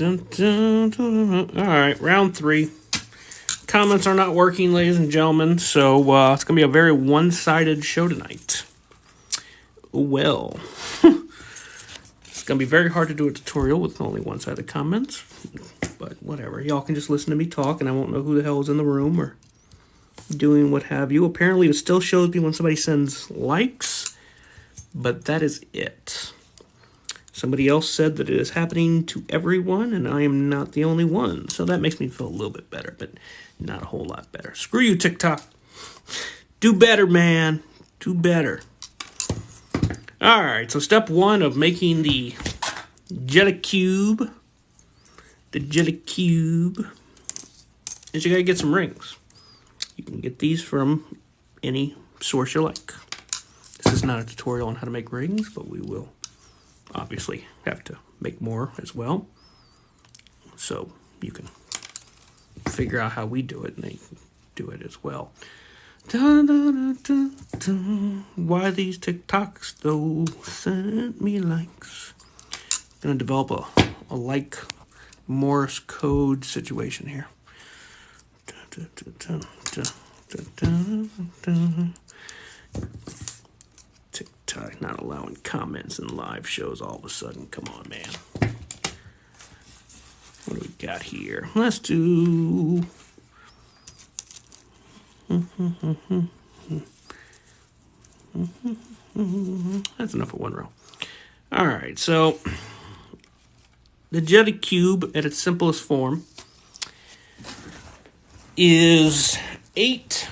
All right, round 3. Comments are not working, ladies and gentlemen, so it's going to be a very one-sided show tonight. Well, it's going to be very hard to do a tutorial with only one-sided comments, but whatever. Y'all can just listen to me talk, and I won't know who the hell is in the room or doing what have you. Apparently, it still shows me when somebody sends likes, but that is it. Somebody else said that it is happening to everyone, and I am not the only one. So that makes me feel a little bit better, but not a whole lot better. Screw you, TikTok. Do better, man. Do better. All right, so step 1 of making the Jelly Cube. The Jelly Cube is you got to get some rings. You can get these from any source you like. This is not a tutorial on how to make rings, but we will obviously have to make more as well. So you can figure out how we do it, and they do it as well. Dun, dun, dun, dun, dun. Why these TikToks, though, send me likes. I'm going to develop a like Morse code situation here. Dun, dun, dun, dun, dun, dun, dun. TikTok not allowing comments in live shows all of a sudden. Come on, man. What do we got here? Let's do... That's enough of one row. All right, so the Jelly Cube at its simplest form is 8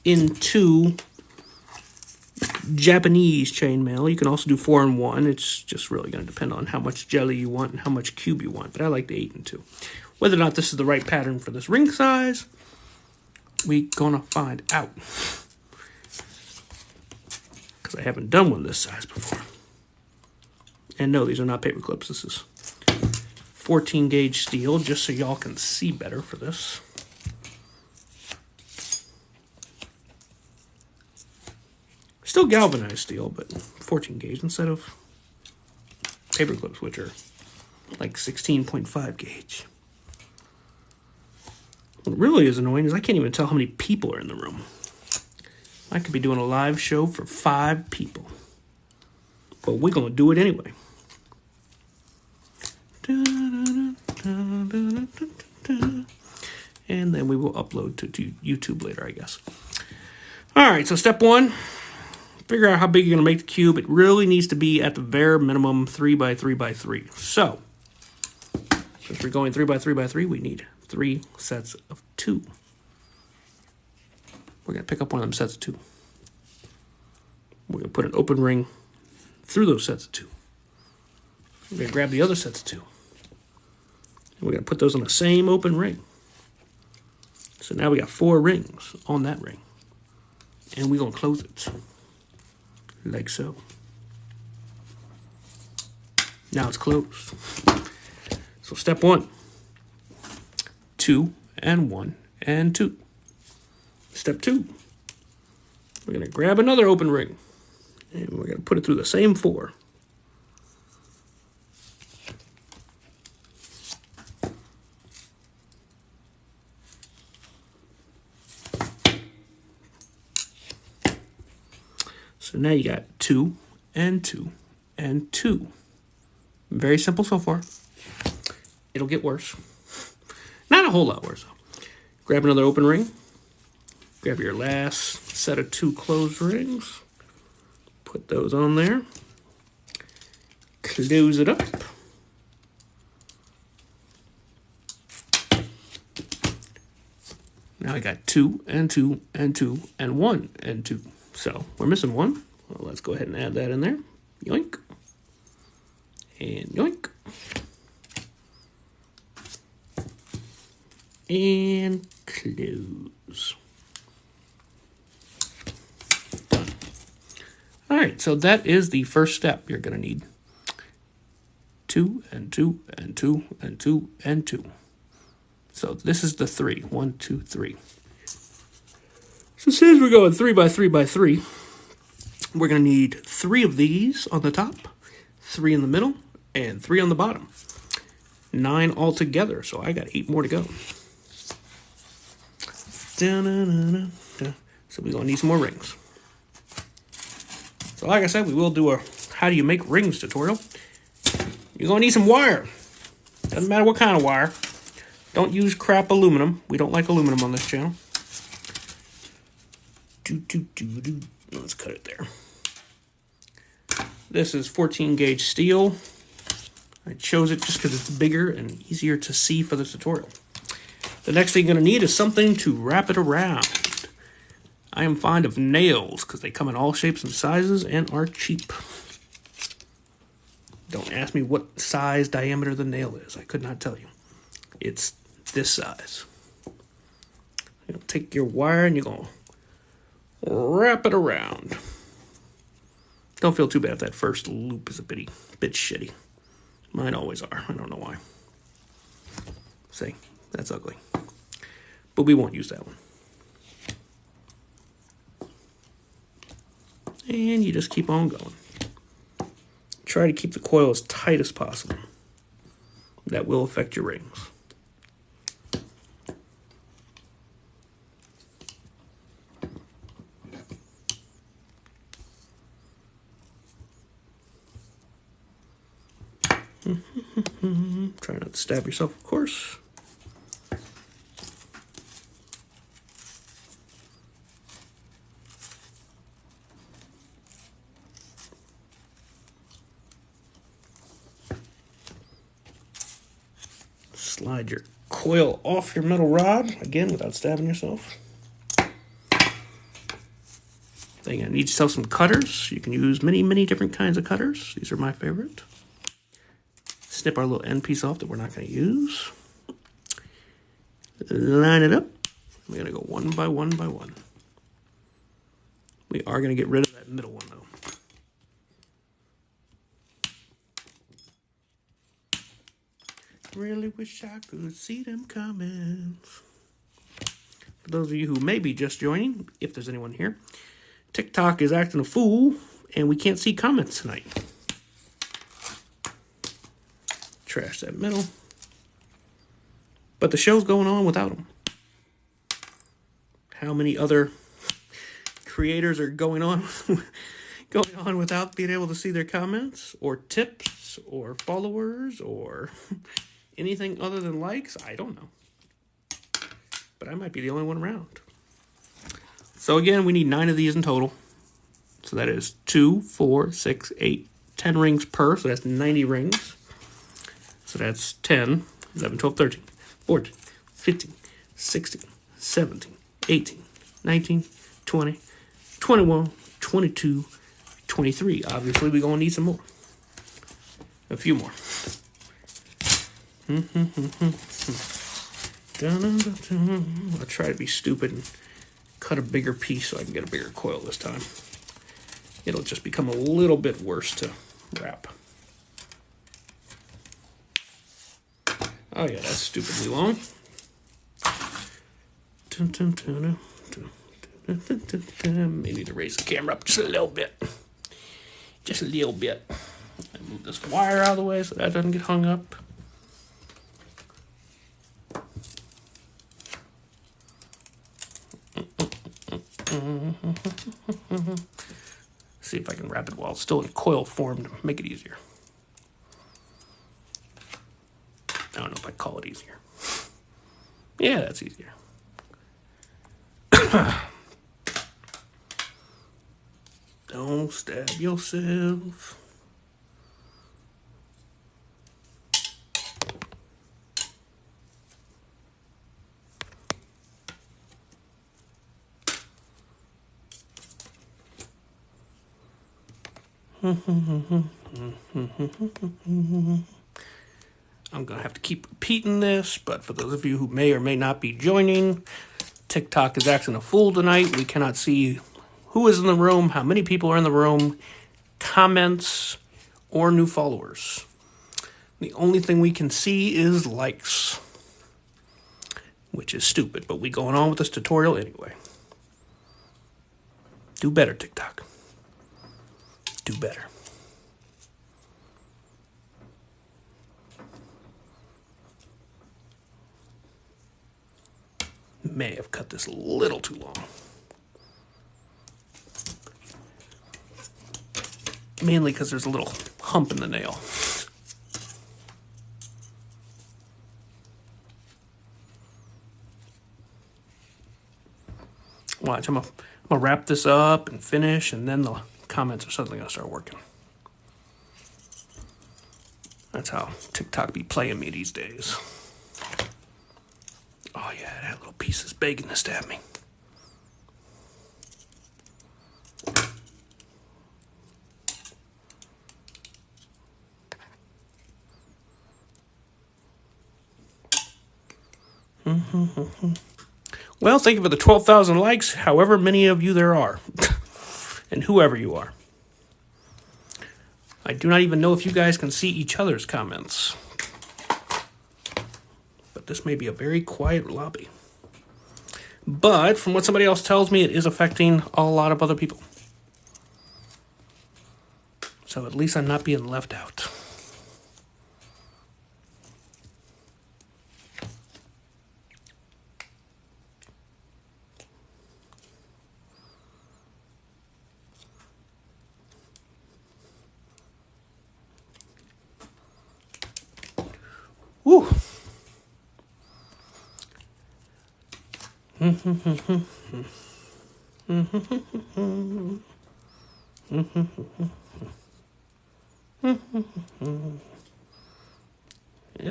in 2 Japanese chainmail. You can also do 4 in 1. It's just really going to depend on how much jelly you want and how much cube you want. But I like the 8 in 2. Whether or not this is the right pattern for this ring size, we gonna find out. Because I haven't done one this size before. And no, these are not paper clips. This is 14 gauge steel, just so y'all can see better for this. Still galvanized steel, but 14 gauge instead of paper clips, which are like 16.5 gauge. What really is annoying is I can't even tell how many people are in the room. I could be doing a live show for 5 people. But we're going to do it anyway. And then we will upload to YouTube later, I guess. All right, so step 1. Figure out how big you're going to make the cube. It really needs to be at the bare minimum 3 by 3 by 3. So, since we're going 3 by 3 by 3, we need 3 sets of 2. We're going to pick up one of them sets of 2. We're going to put an open ring through those sets of 2. We're going to grab the other sets of 2. And we're going to put those on the same open ring. So now we got 4 rings on that ring. And we're going to close it. Like so. Now it's closed. So step 1. 2 and 1 and 2. Step 2. We're going to grab another open ring. And we're going to put it through the same 4. So now you got 2 and 2 and 2. Very simple so far. It'll get worse. Not a whole lot worse, though. Grab another open ring. Grab your last set of 2 closed rings. Put those on there. Close it up. Now I got 2 and 2 and 2 and 1 and 2. So we're missing 1. Well, let's go ahead and add that in there. Yoink. And yoink. And close. Done. All right, so that is the first step. You're going to need 2 and 2 and 2 and 2 and 2. So this is the 3. 1, 2, 3. So since we're going 3 by 3 by 3, we're going to need 3 of these on the top, 3 in the middle, and 3 on the bottom. 9 altogether, so I got 8 more to go. Da-na-na-na-na. So we're going to need some more rings. So like I said, we will do a how do you make rings tutorial. You're going to need some wire. Doesn't matter what kind of wire. Don't use crap aluminum. We don't like aluminum on this channel. Let's cut it there. This is 14 gauge steel. I chose it just because it's bigger and easier to see for the tutorial. The next thing you're going to need is something to wrap it around. I am fond of nails because they come in all shapes and sizes and are cheap. Don't ask me what size diameter the nail is. I could not tell you. It's this size. You'll take your wire and you're going to wrap it around. Don't feel too bad if that first loop is a bit shitty. Mine always are. I don't know why. See, that's ugly. But we won't use that one. And you just keep on going. Try to keep the coil as tight as possible. That will affect your rings. Try not to stab yourself, of course. Slide your coil off your metal rod, again, without stabbing yourself. Then you're going to need yourself some cutters. You can use many different kinds of cutters. These are my favorite. Snip our little end piece off that we're not going to use. Line it up. We're going to go one by one by one. We are going to get rid of that middle one, though. Really wish I could see them coming. For those of you who may be just joining, if there's anyone here, TikTok is acting a fool, and we can't see comments tonight. Trash that middle. But the show's going on without them. How many other creators are going on without being able to see their comments or tips or followers or anything other than likes? I don't know. But I might be the only one around. So again, we need 9 of these in total. So that is 2, 4, 6, 8, 10 rings per. So that's 90 rings. So that's 10, 11, 12, 13, 14, 15, 16, 17, 18, 19, 20, 21, 22, 23. Obviously, we're going to need some more. A few more. I'll try to be stupid and cut a bigger piece so I can get a bigger coil this time. It'll just become a little bit worse to wrap. Oh yeah, that's stupidly long. May need to raise the camera up just a little bit. Just a little bit. I move this wire out of the way so that doesn't get hung up. See if I can wrap it while it's still in coil form to make it easier. I don't know if I'd call it easier. Yeah, that's easier. Don't stab yourself. I'm going to have to keep repeating this, but for those of you who may or may not be joining, TikTok is acting a fool tonight. We cannot see who is in the room, how many people are in the room, comments, or new followers. The only thing we can see is likes, which is stupid, but we going on with this tutorial anyway. Do better, TikTok. Do better. may have cut this a little too long. Mainly because there's a little hump in the nail. Watch, I'm gonna wrap this up and finish, and then the comments are suddenly gonna start working. That's how TikTok be playing me these days. Oh yeah, that little piece is begging to stab me. Well, thank you for the 12,000 likes, however many of you there are, and whoever you are. I do not even know if you guys can see each other's comments. But this may be a very quiet lobby. But from what somebody else tells me, it is affecting a lot of other people. So at least I'm not being left out. Woo. Yeah,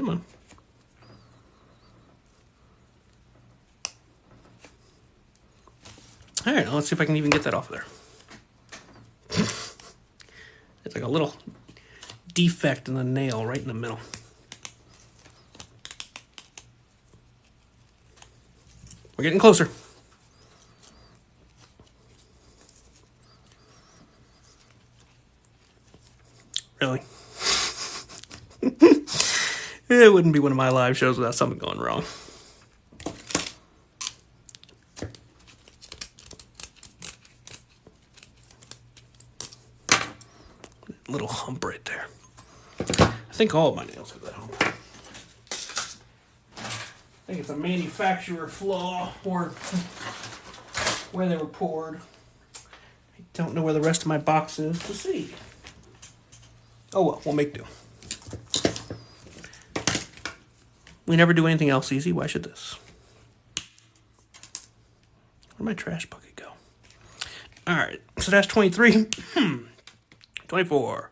man. All right, now let's see if I can even get that off there. It's like a little defect in the nail right in the middle. We're getting closer. Really? It wouldn't be one of my live shows without something going wrong. Little hump right there. I think all of my nails have that hump. I think it's a manufacturer flaw or where they were poured. I don't know where the rest of my box is to see. Oh well, we'll make do. We never do anything else easy. Why should this? Where'd my trash bucket go? Alright, so that's 23. 24.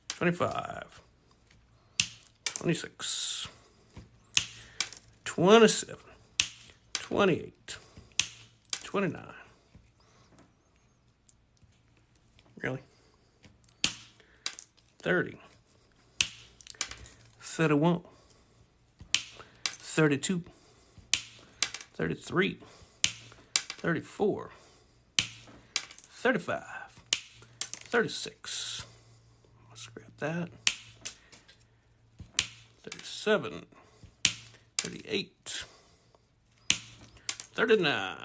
25. 26. 27, 28, 29. Really? 30, 31, 32, 33, 34, 35, 36. Let's grab that. 37. 38, 39,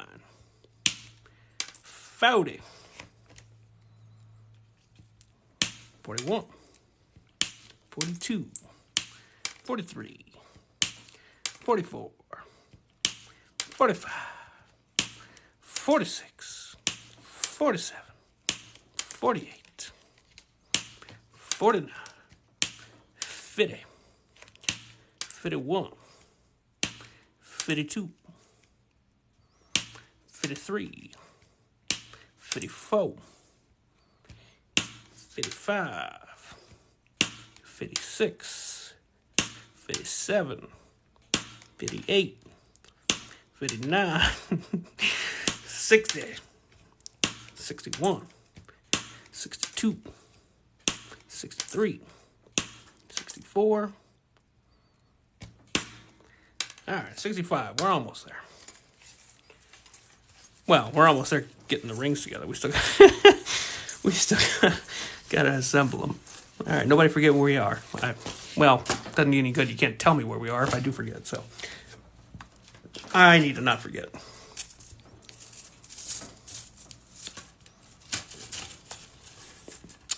40, 41, 42, 43, 44, 45, 46, 47, 48, 49, 50, 51, 52, 53, 54, 55, 56, 57, 58, 59, 60, 61, 62, 63, 64. All right, 65. We're almost there. Well, we're almost there getting the rings together. We still gotta assemble them. All right, nobody forget where we are. Well, doesn't do any good. You can't tell me where we are if I do forget. So I need to not forget.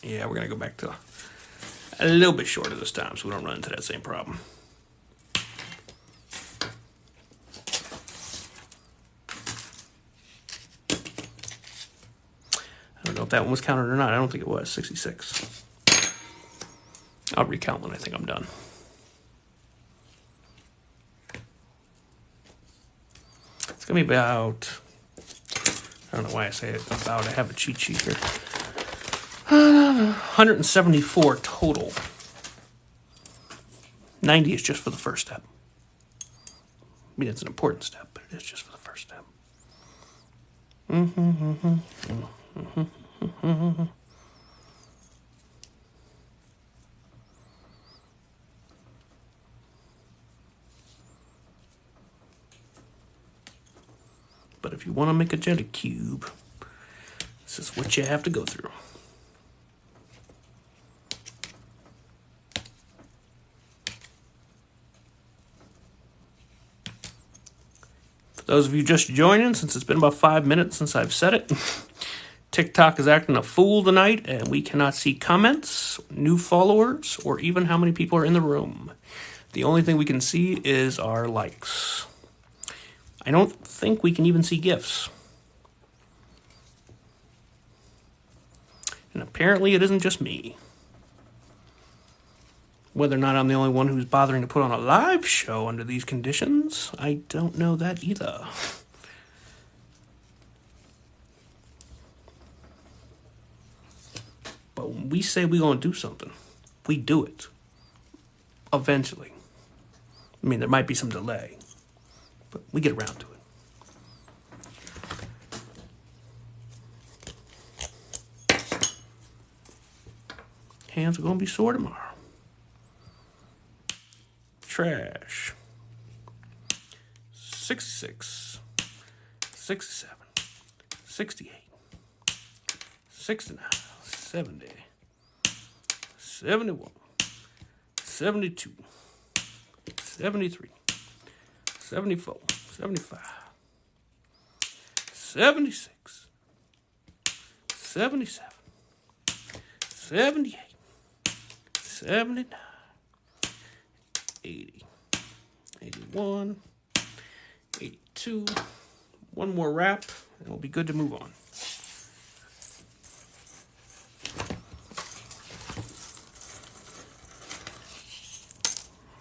Yeah, we're gonna go back to a little bit shorter this time, so we don't run into that same problem. if that one was counted or not. I don't think it was. 66. I'll recount when I think I'm done. It's going to be about... I don't know why I say it about. I have a cheat sheet here. 174 total. 90 is just for the first step. I mean, it's an important step, but it is just for the first step. But if you want to make a jelly cube, this is what you have to go through. For those of you just joining, since it's been about 5 minutes since I've said it, TikTok is acting a fool tonight, and we cannot see comments, new followers, or even how many people are in the room. The only thing we can see is our likes. I don't think we can even see GIFs. And apparently it isn't just me. Whether or not I'm the only one who's bothering to put on a live show under these conditions, I don't know that either. But when we say we're going to do something, we do it. Eventually. I mean, there might be some delay, but we get around to it. Hands are going to be sore tomorrow. Trash. 66. 67. 68. 69. 70. 71. 72. 73. 74. 75. 76. 77. 78. 79. 80. 81. 82. One more wrap, and we'll be good to move on.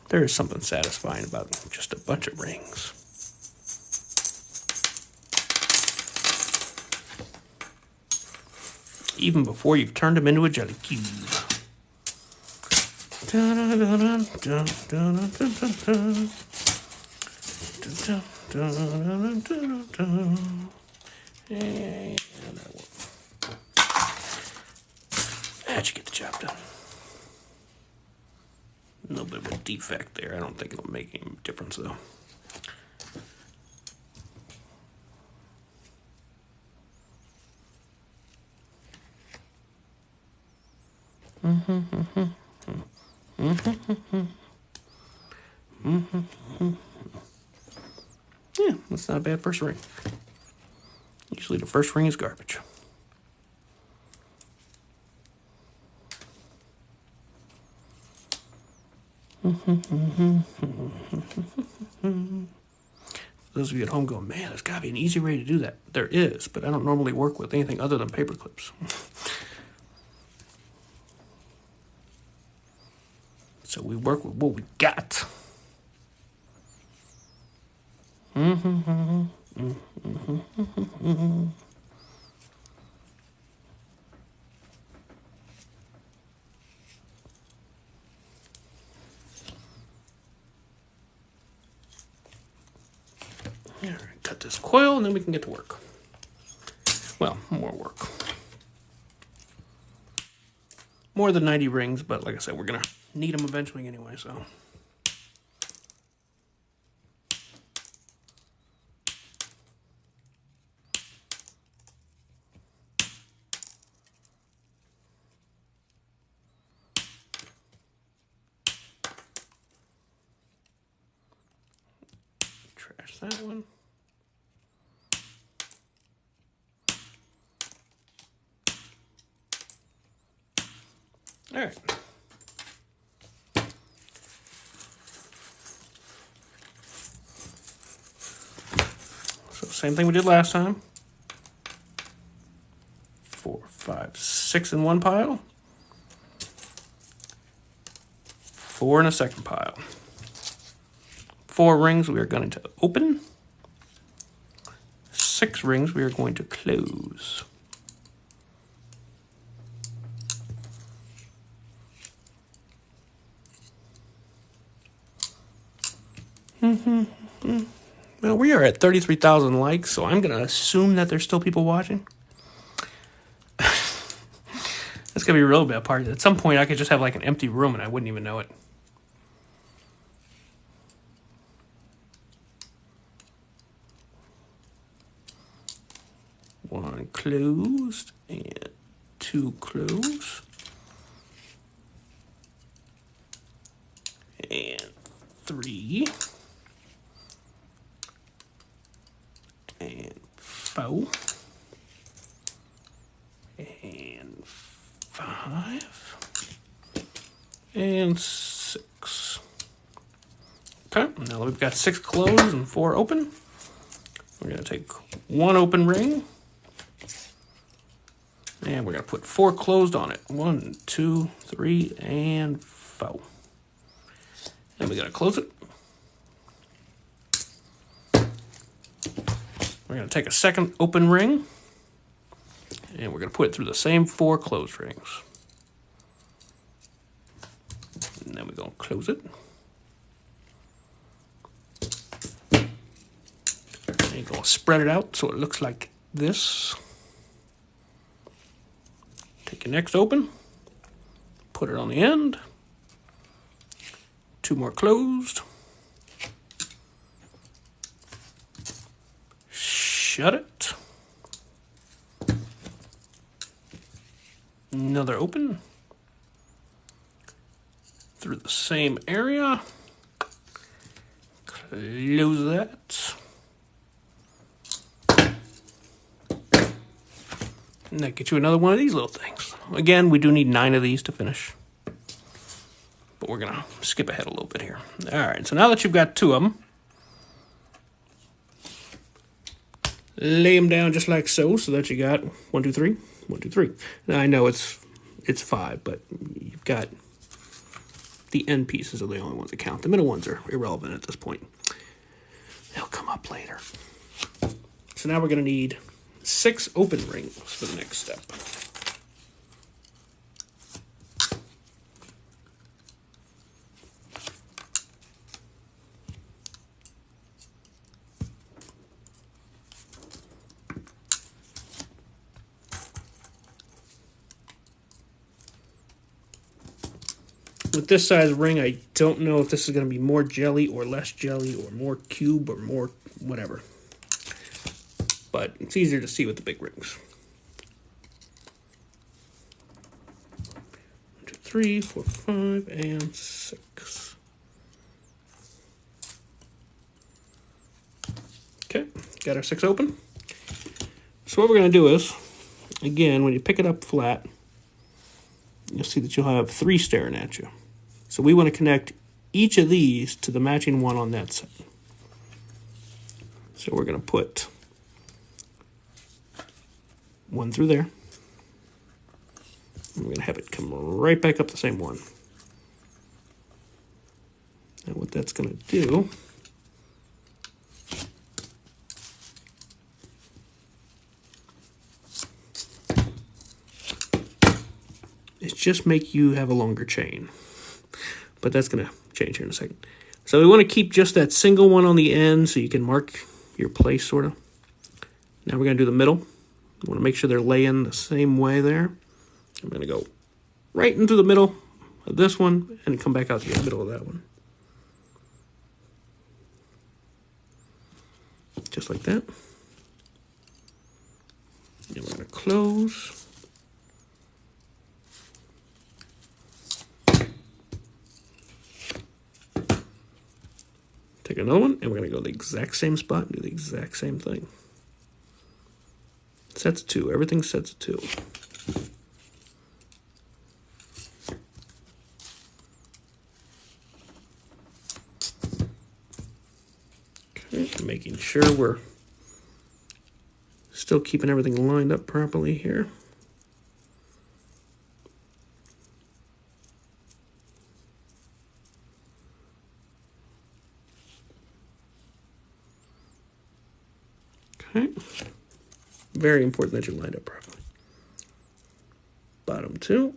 There is something satisfying about just a bunch of rings. Even before you've turned them into a jelly cube. And that should get the job done. A little bit of a defect there. I don't think it'll make any difference though. Yeah, that's not a bad first ring. Usually the first ring is garbage. Those of you at home going, man, there's got to be an easy way to do that. There is, but I don't normally work with anything other than paper clips. So we work with what we got. All right, cut this coil and then we can get to work. Well, more work. More than 90 rings, but like I said, we're going to need them eventually anyway, so. Trash that one. All right. So same thing we did last time. 4, 5, 6 in one pile, 4 in a second pile. 4 rings we are going to open. 6 rings we are going to close. Well, we are at 33,000 likes, so I'm going to assume that there's still people watching. That's going to be a real bad part. At some point, I could just have like an empty room and I wouldn't even know it. One closed and 2 closed. And 3. And 4. And 5. And 6. Okay, now that we've got 6 closed and 4 open, we're going to take 1 open ring. And we're going to put 4 closed on it. 1, 2, 3, and 4. And we're going to close it. We're going to take a second open ring. And we're going to put it through the same 4 closed rings. And then we're going to close it. And you're going to spread it out so it looks like this. Take your next open, put it on the end, 2 more closed, shut it, another open, through the same area, close that. And that gets you another one of these little things. Again, we do need 9 of these to finish. But we're going to skip ahead a little bit here. All right, so now that you've got 2 of them, lay them down just like so that you got 1, 2, 3, 1, 2, 3. Now, I know it's 5, but you've got the end pieces are the only ones that count. The middle ones are irrelevant at this point. They'll come up later. So now we're going to need 6 open rings for the next step. With this size ring, I don't know if this is going to be more jelly or less jelly or more cube or more whatever. But it's easier to see with the big rings. 1, 2, 3, 4, 5, and 6. Okay, got our 6 open. So what we're going to do is, again, when you pick it up flat, you'll see that you'll have 3 staring at you. So we want to connect each of these to the matching one on that side. So we're going to put 1 through there. And we're going to have it come right back up the same one. And what that's going to do is just make you have a longer chain. But that's going to change here in a second. So we want to keep just that single one on the end so you can mark your place, sort of. Now we're going to do the middle. We want to make sure they're laying the same way there. I'm going to go right into the middle of this one and come back out to the middle of that one. Just like that. And we're going to close. Take another one, and we're going to go to the exact same spot and do the exact same thing. Sets 2. Everything sets 2. Okay, making sure we're still keeping everything lined up properly here. Okay. Very important that you lined up properly. Bottom 2.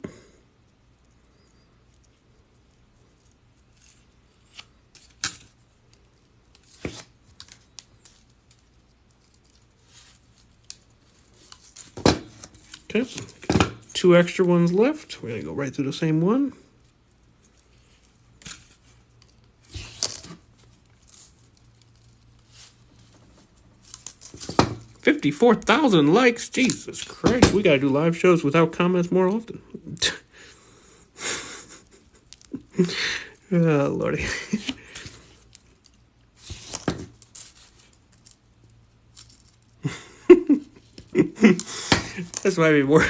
Okay, 2 extra ones left. We're going to go right through the same one. $54,000 likes. Jesus Christ, we got to do live shows without comments more often. Oh, Lordy. That's why I mean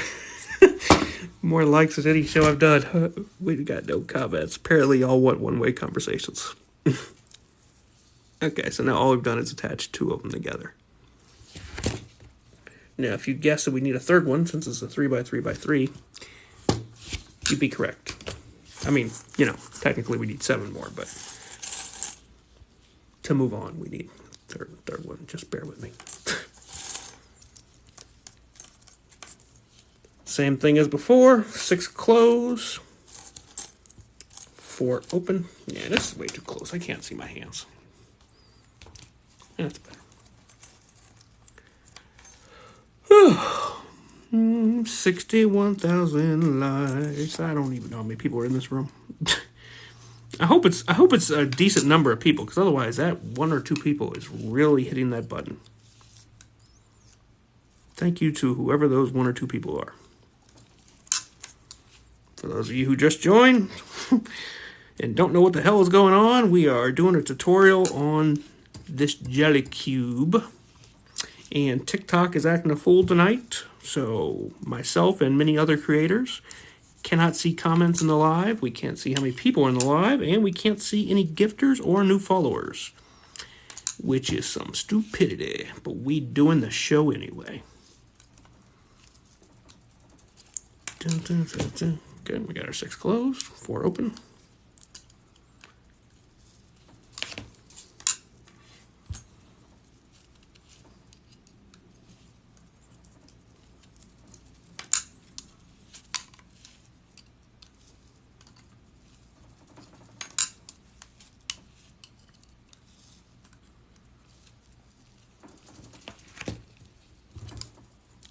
more likes than any show I've done. We got no comments. Apparently, y'all want one-way conversations. Okay, so now all we've done is attach 2 of them together. Now, if you guess that we need a third one, since it's a 3x3x3, you'd be correct. I mean, you know, technically we need 7 more, but to move on, we need a third one. Just bear with me. Same thing as before. 6 close. 4 open. Yeah, this is way too close. I can't see my hands. That's better. 61,000 likes. I don't even know how many people are in this room. I hope it's a decent number of people, because otherwise that 1 or 2 people is really hitting that button. Thank you to whoever those 1 or 2 people are. For those of you who just joined and don't know what the hell is going on, we are doing a tutorial on this Jelly Cube. And TikTok is acting a fool tonight, so myself and many other creators cannot see comments in the live, we can't see how many people are in the live, and we can't see any gifters or new followers, which is some stupidity, but we doing the show anyway. Okay, we got our 6 closed, 4 open.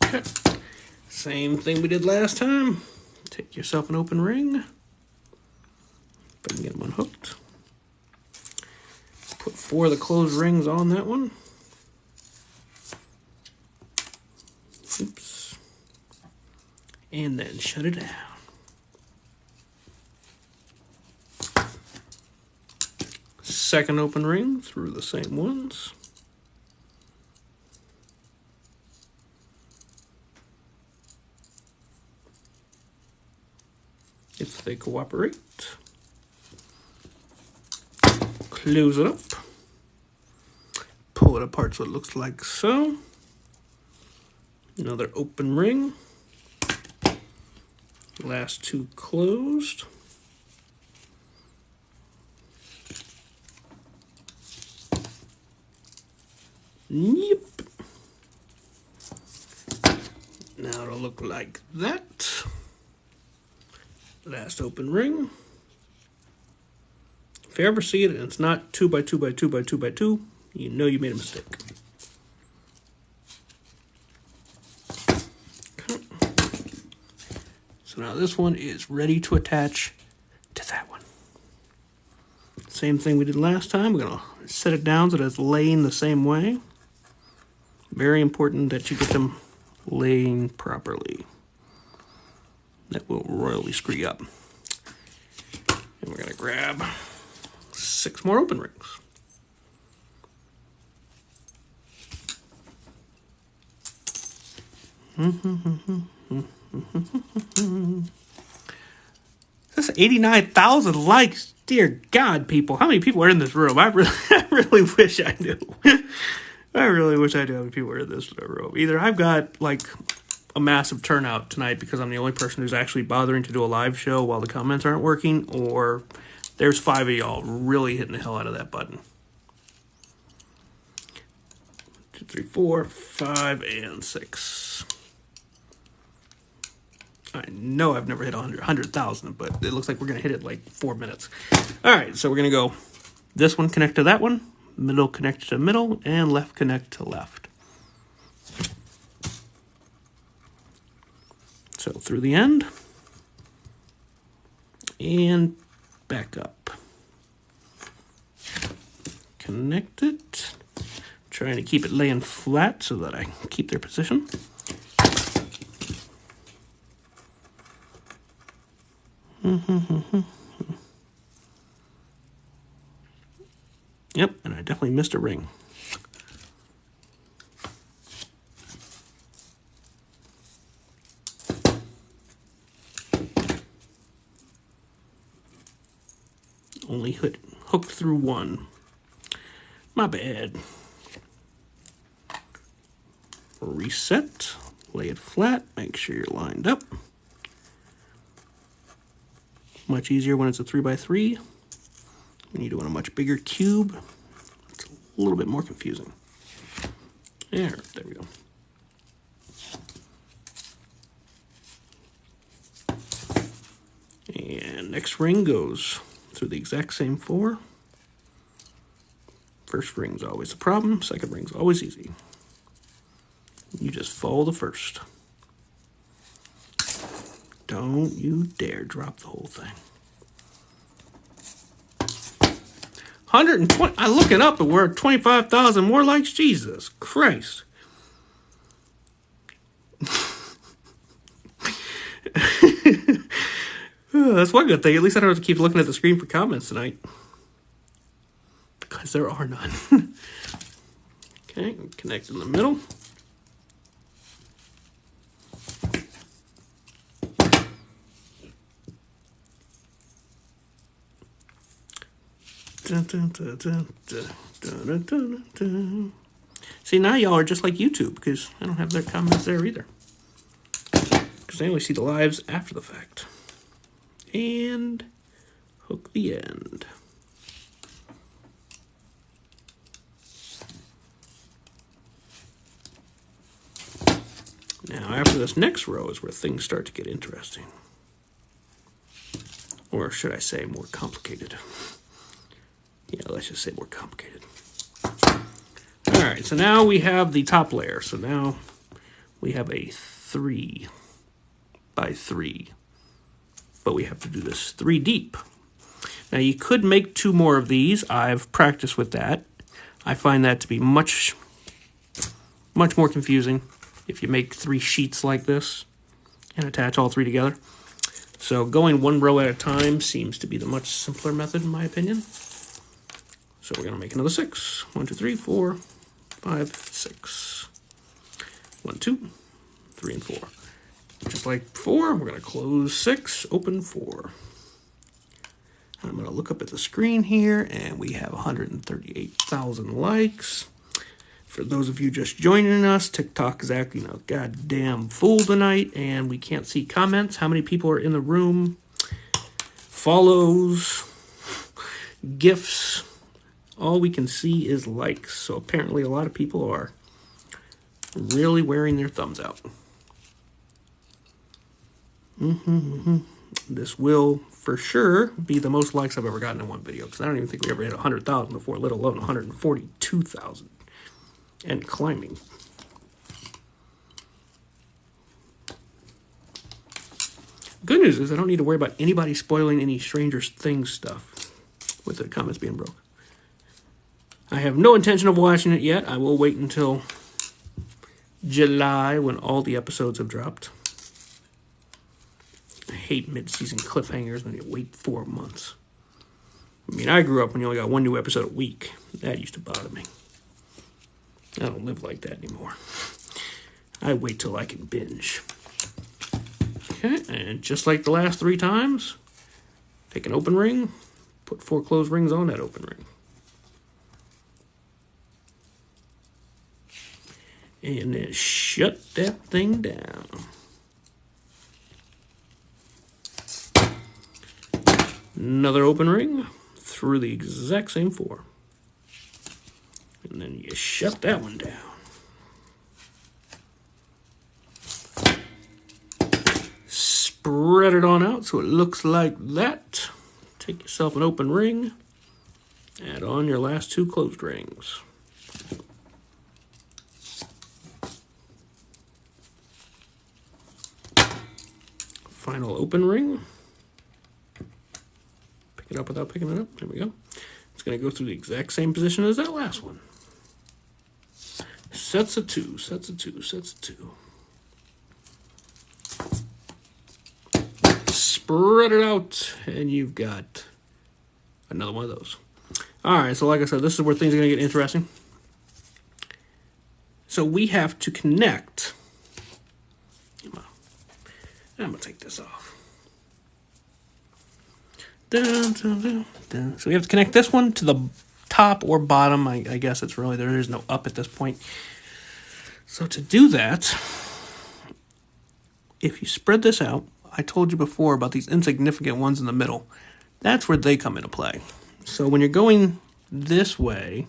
Okay. Same thing we did last time. Take yourself an open ring. If I can get them unhooked. Put 4 of the closed rings on that one. Oops. And then shut it down. Second open ring through the same ones. If they cooperate. Close it up. Pull it apart so it looks like so. Another open ring. Last 2 closed. Yep. Now it'll look like that. Last open ring. If you ever see it and it's not 2x2x2x2x2, you know you made a mistake. Okay. So now this one is ready to attach to that one. Same thing we did last time. We're going to set it down so that it's laying the same way. Very important that you get them laying properly. That will royally screw you up. And we're going to grab 6 more open rings. That's 89,000 likes. Dear God, people. How many people are in this room? I really wish I knew. I really wish I knew how many people are in this room. Either I've got, like, a massive turnout tonight because I'm the only person who's actually bothering to do a live show while the comments aren't working, or there's 5 of y'all really hitting the hell out of that button. 3, 4, 5, and 6. I know I've never hit 100,000, but it looks like we're going to hit it like 4 minutes. All right, so we're going to go this one connect to that one, middle connect to middle, and left connect to left. So through the end, and back up. Connect it. Trying to keep it laying flat so that I keep their position. Yep, and I definitely missed a ring. Only hooked through one. My bad. Reset, lay it flat, make sure you're lined up. Much easier when it's a 3x3. When you do a much bigger cube, it's a little bit more confusing. There we go. And next ring goes through the exact same 4. First ring's always a problem, second ring's always easy. You just follow the first. Don't you dare drop the whole thing. 120. I'm looking up and we're at 25,000 more likes. Jesus Christ. That's one good thing. At least I don't have to keep looking at the screen for comments tonight. Because there are none. Okay, connect in the middle. Dun, dun, dun, dun, dun, dun, dun, dun. See, now y'all are just like YouTube because I don't have their comments there either. Because I only see the lives after the fact. And hook the end. Now, after this next row is where things start to get interesting. Or should I say more complicated? Yeah, let's just say more complicated. All right, so now we have the top layer. So now we have a 3 by 3. But we have to do this 3 deep. Now, you could make 2 more of these. I've practiced with that. I find that to be much more confusing if you make 3 sheets like this and attach all 3 together. So going 1 row at a time seems to be the much simpler method, in my opinion. So we're going to make another 6. 1, 2, 3, 4, 5, 6. 1, 2, 3, and 4. Just like before, we're going to close 6, open 4. I'm going to look up at the screen here, and we have 138,000 likes. For those of you just joining us, TikTok is acting a goddamn fool tonight, and we can't see comments. How many people are in the room? Follows, gifts. All we can see is likes. So apparently a lot of people are really wearing their thumbs out. This will, for sure, be the most likes I've ever gotten in one video. Because I don't even think we ever hit 100,000 before, let alone 142,000. And climbing. Good news is I don't need to worry about anybody spoiling any Stranger Things stuff with the comments being broke. I have no intention of watching it yet. I will wait until July when all the episodes have dropped. I hate mid-season cliffhangers when you wait 4 months. I mean, I grew up when you only got 1 new episode a week. That used to bother me. I don't live like that anymore. I wait till I can binge. Okay, and just like the last 3 times, take an open ring, put 4 closed rings on that open ring. And then shut that thing down. Another open ring through the exact same 4. And then you shut that one down. spread it on out so it looks like that. Take yourself an open ring. Add on your last 2 closed rings. Final open ring. Pick it up without picking it up. There we go. It's going to go through the exact same position as that last one. Sets of 2, sets of 2, sets of 2. Spread it out, and you've got another one of those. All right, so like I said, this is where things are going to get interesting. So we have to connect. I'm going to take this off. Dun, dun, dun, dun. So we have to connect this one to the top or bottom. I guess it's really, there is no up at this point. So to do that, if you spread this out, I told you before about these insignificant ones in the middle. That's where they come into play. So when you're going this way,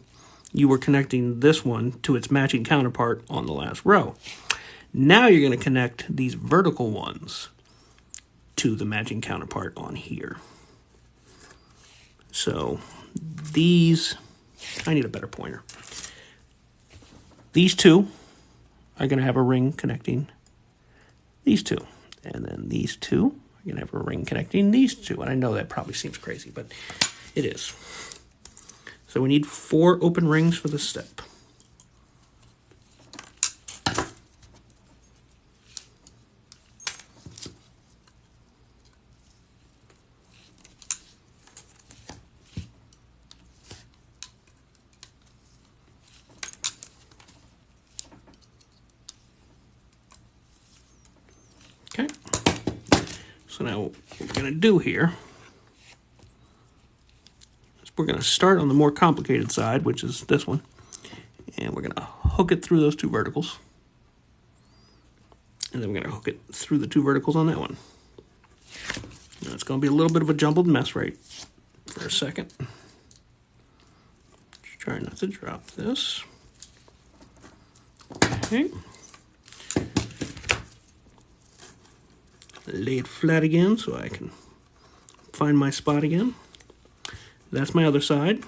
you were connecting this one to its matching counterpart on the last row. Now you're going to connect these vertical ones to the matching counterpart on here. So these, I need a better pointer. These 2 are going to have a ring connecting these 2. And then these 2 are going to have a ring connecting these 2. And I know that probably seems crazy, but it is. So we need 4 open rings for this step. Okay, so now what we're going to do here is we're going to start on the more complicated side, which is this one, and we're going to hook it through those 2 verticals, and then we're going to hook it through the 2 verticals on that one. Now it's going to be a little bit of a jumbled mess right for a second. Just try not to drop this. Okay. Lay it flat again so I can find my spot again. That's my other side.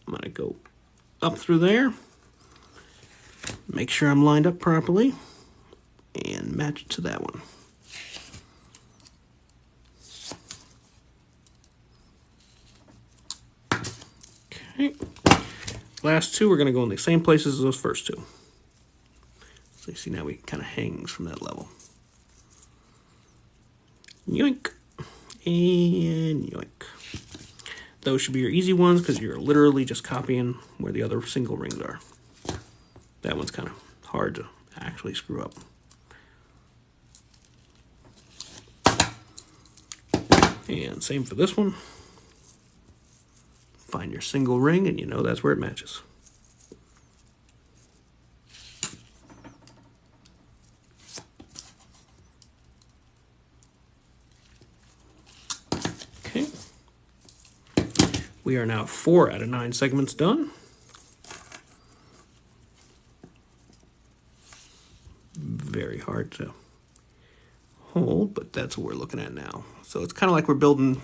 I'm going to go up through there, make sure I'm lined up properly, and match it to that one. Okay. Last 2 are going to go in the same places as those first 2. So you see now we kind of hangs from that level. Yoink, and yoink. Those should be your easy ones because you're literally just copying where the other single rings are. That one's kind of hard to actually screw up. And same for this one. Find your single ring and you know that's where it matches. We are now 4 out of 9 segments done. Very hard to hold, but that's what we're looking at now. So it's kind of like we're building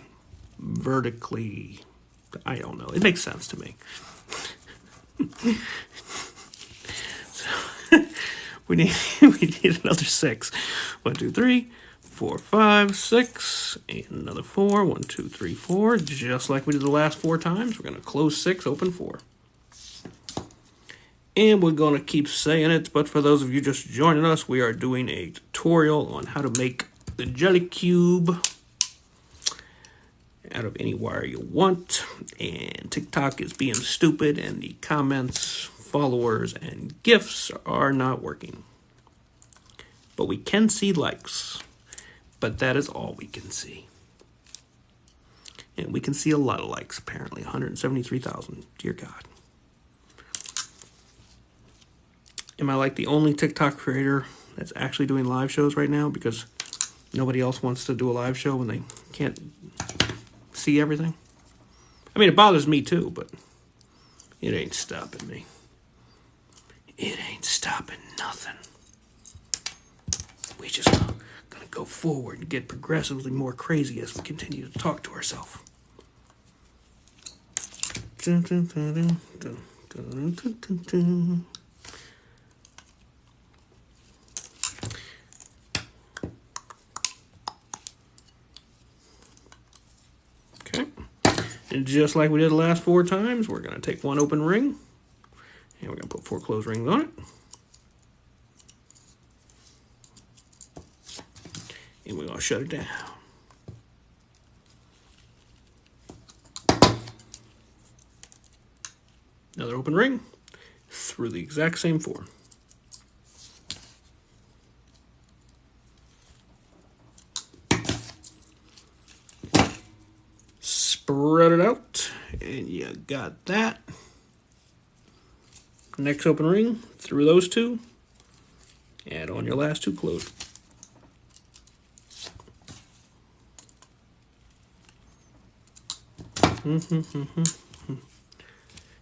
vertically. I don't know. It makes sense to me. So we need another 6. 1, 2, 3. 4, 5, 6, and another 4. 1, 2, 3, 4. Just like we did the last 4 times. We're going to close 6, open 4. And we're going to keep saying it, but for those of you just joining us, we are doing a tutorial on how to make the Jelly Cube out of any wire you want. And TikTok is being stupid, and the comments, followers, and gifts are not working. But we can see likes. But that is all we can see. And we can see a lot of likes, apparently. 173,000. Dear God. Am I like the only TikTok creator that's actually doing live shows right now? Because nobody else wants to do a live show when they can't see everything? I mean, it bothers me too, but it ain't stopping me. It ain't stopping nothing. We just Gonna go forward and get progressively more crazy as we continue to talk to ourselves. Okay. And just like we did the last 4 times, we're going to take one open ring, and we're going to put 4 closed rings on it. And we're going to shut it down. Another open ring through the exact same 4. Spread it out, and you got that. Next open ring through those 2. Add on your last 2 closed.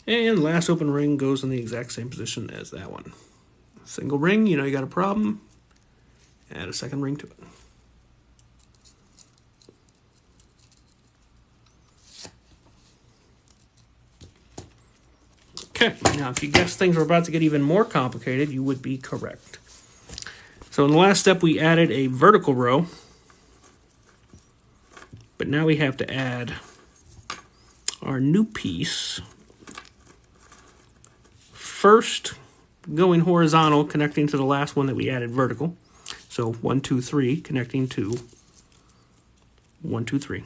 And last open ring goes in the exact same position as that one. Single ring, you know you got a problem. Add a second ring to it. Okay, now if you guessed things were about to get even more complicated, you would be correct. So in the last step, we added a vertical row. But now we have to add our new piece. First, going horizontal, connecting to the last one that we added vertical. So 1, 2, 3, connecting to 1, 2, 3.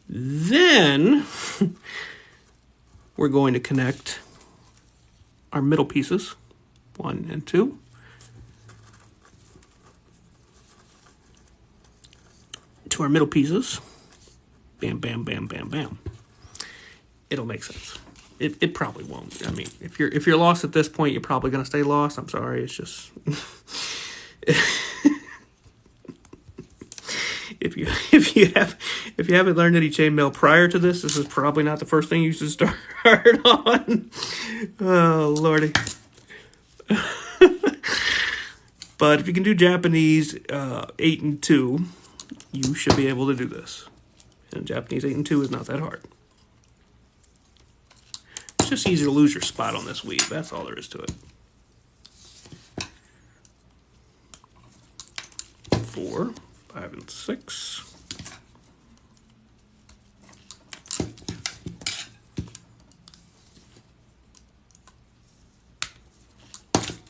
Then we're going to connect our middle pieces, 1 and 2. To our middle pieces. Bam, bam, bam, bam, bam. It'll make sense. It probably won't. I mean, if you're lost at this point, you're probably gonna stay lost. I'm sorry. It's just if you haven't learned any chainmail prior to this, this is probably not the first thing you should start on. Oh lordy. But if you can do Japanese 8 and 2, you should be able to do this. And Japanese 8 and 2 is not that hard. It's just easy to lose your spot on this weave. That's all there is to it. 4, 5, and 6.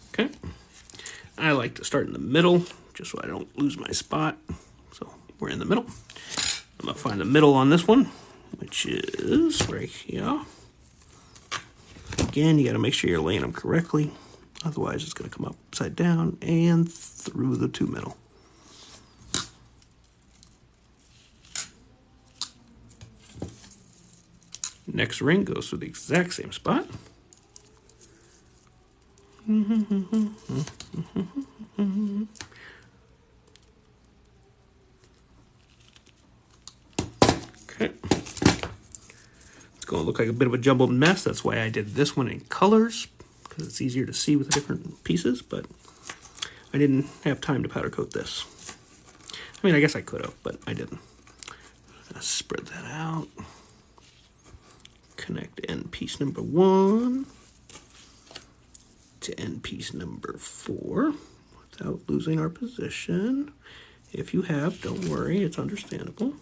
Okay. I like to start in the middle, just so I don't lose my spot. So we're in the middle. I'm going to find the middle on this one, which is right here. Again, you got to make sure you're laying them correctly. Otherwise, it's going to come upside down and through the 2 middle. Next ring goes through the exact same spot. Okay. It's going to look like a bit of a jumbled mess. That's why I did this one in colors, because it's easier to see with the different pieces, but I didn't have time to powder coat this. I mean, I guess I could have, but I didn't. Spread that out. Connect end piece number 1 to end piece number 4 without losing our position. If you have, don't worry, it's understandable.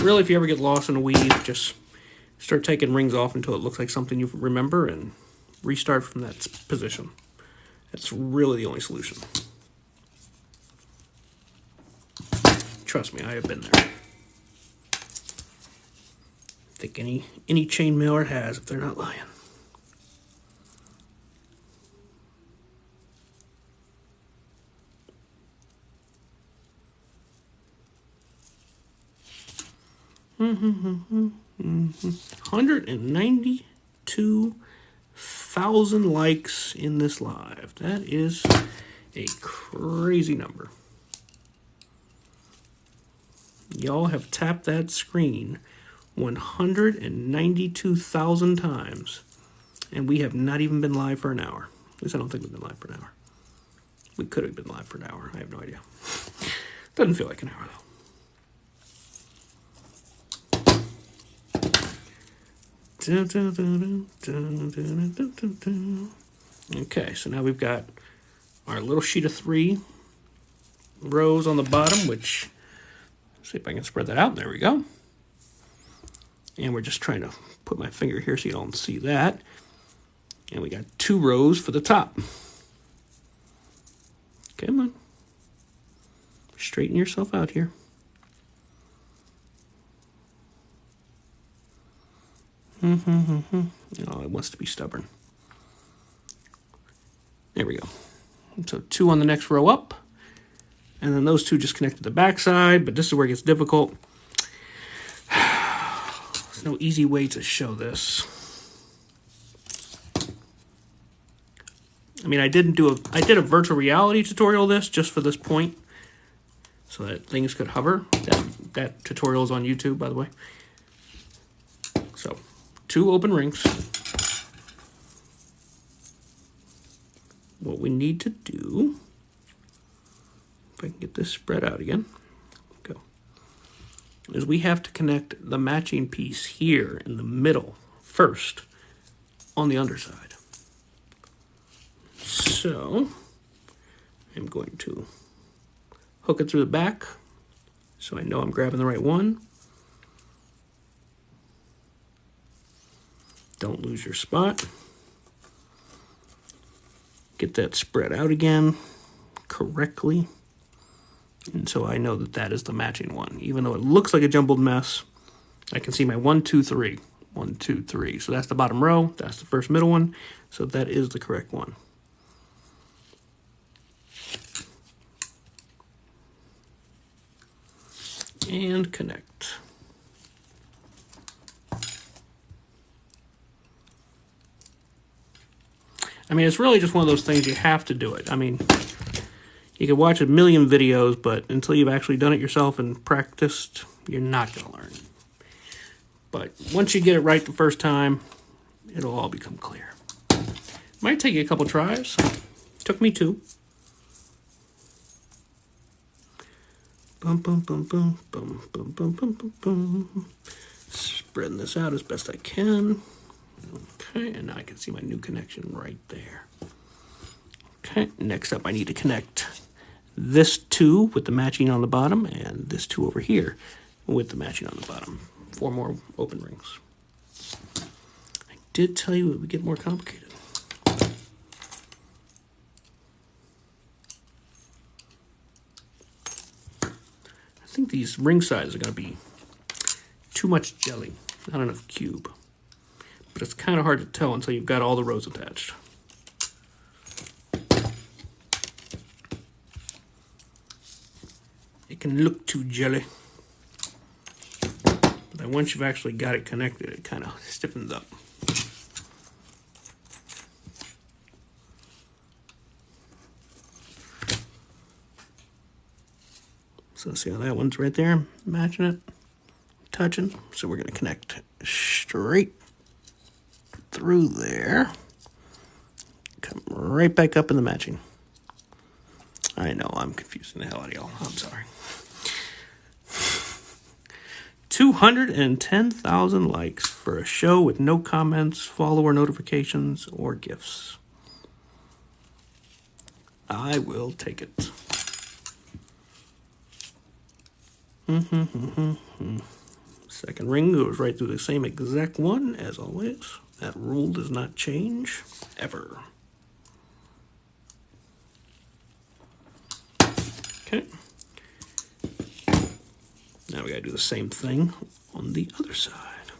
Really, if you ever get lost in a weave, just start taking rings off until it looks like something you remember and restart from that position. That's really the only solution. Trust me, I have been there. I think any chainmailer has, if they're not lying. Mm-hmm. 192,000 likes in this live. That is a crazy number. Y'all have tapped that screen 192,000 times And we have not even been live for an hour. At least I don't think we've been live for an hour. We could have been live for an hour. I have no idea. Doesn't feel like an hour, though. Okay, so now we've got our little sheet of 3 rows on the bottom, which, see if I can spread that out. There we go. And we're just trying to put my finger here so you don't see that. And we got 2 rows for the top. Come on. Straighten yourself out here. Oh, it wants to be stubborn. There we go. So 2 on the next row up. And then those 2 just connect to the back side, but this is where it gets difficult. There's no easy way to show this. I mean, I did a virtual reality tutorial of this just for this point, so that things could hover. That tutorial is on YouTube, by the way. So, 2 open rings. What we need to do, if I can get this spread out again, go, is we have to connect the matching piece here in the middle first on the underside. So, I'm going to hook it through the back so I know I'm grabbing the right one. Don't lose your spot. Get that spread out again correctly. And so I know that that is the matching one. Even though it looks like a jumbled mess, I can see my 1, 2, 3. 1, 2, 3. So that's the bottom row. That's the first middle one. So that is the correct one. And connect. I mean, it's really just one of those things, you have to do it. I mean, you can watch a million videos, but until you've actually done it yourself and practiced, you're not going to learn. But once you get it right the first time, it'll all become clear. Might take you a couple tries. Took me 2. Boom, boom, boom, boom, boom, boom, boom, boom, boom, boom. Spreading this out as best I can. Okay, and now I can see my new connection right there. Okay, next up I need to connect this 2 with the matching on the bottom, and this 2 over here with the matching on the bottom. 4 more open rings. I did tell you it would get more complicated. I think these ring sizes are going to be too much jelly, not enough cube. But it's kind of hard to tell until you've got all the rows attached. It can look too jelly. But then once you've actually got it connected, it kind of stiffens up. So see how that one's right there, matching it, touching. So we're going to connect straight through there. Come right back up in the matching. I know, I'm confusing the hell out of y'all. I'm sorry. 210,000 likes for a show with no comments, follower notifications, or gifts. I will take it. Second ring goes right through the same exact one as always. That rule does not change ever. Okay. Now we gotta do the same thing on the other side.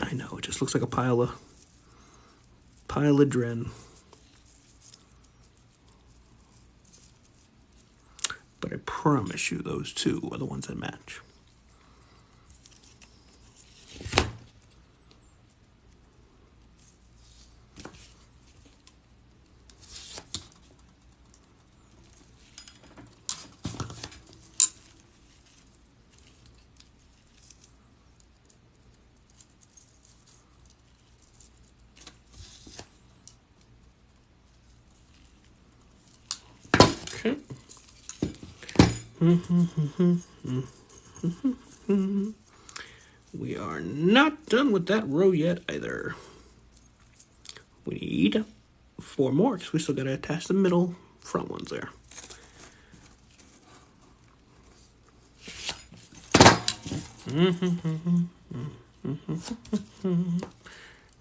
I know, it just looks like a pile of dren. But I promise you those 2 are the ones that match. We are not done with that row yet either. We need 4 more because we still got to attach the middle front ones there.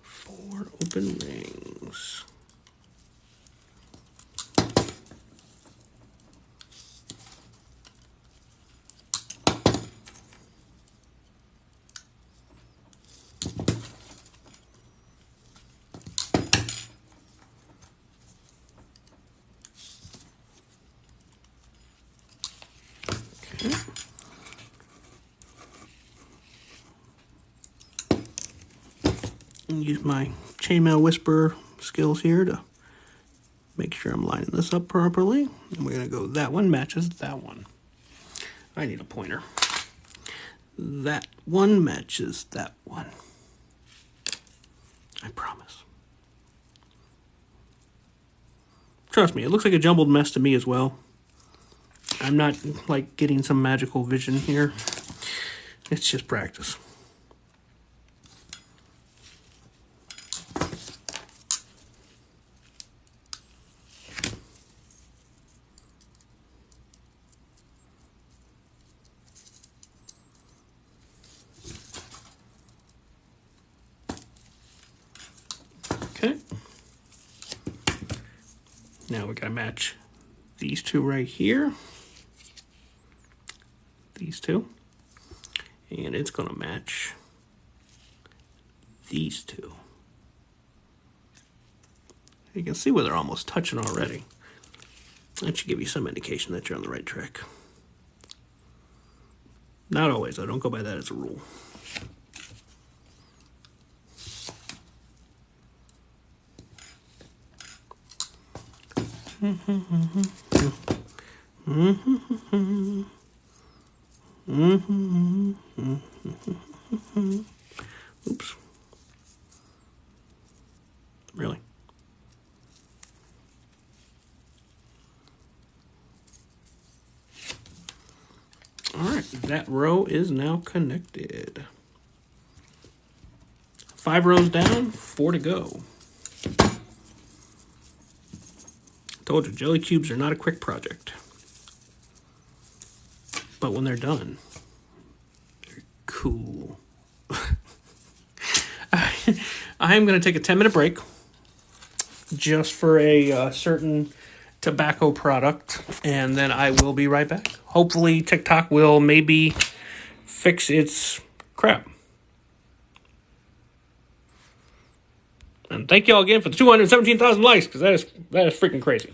Four open rings. Okay. Use my Chainmail Whisper skills here to make sure I'm lining this up properly. And we're going to go that one matches that one. I need a pointer. That one matches that one. I promise. Trust me, it looks like a jumbled mess to me as well. I'm not like getting some magical vision here. It's just practice. Okay. Now we gotta match these two right here. These two. And it's gonna match these two. You can see where they're almost touching already. That should give you some indication that you're on the right track. Not always, I don't go by that as a rule. Oops. Really? All right, that row is now connected. 5 rows down, 4 to go. Told you, jelly cubes are not a quick project. But when they're done, they're cool. I'm going to take a 10-minute break just for a certain tobacco product, and then I will be right back. Hopefully TikTok will maybe fix its crap. And thank you all again for the 217,000 likes, because that is freaking crazy.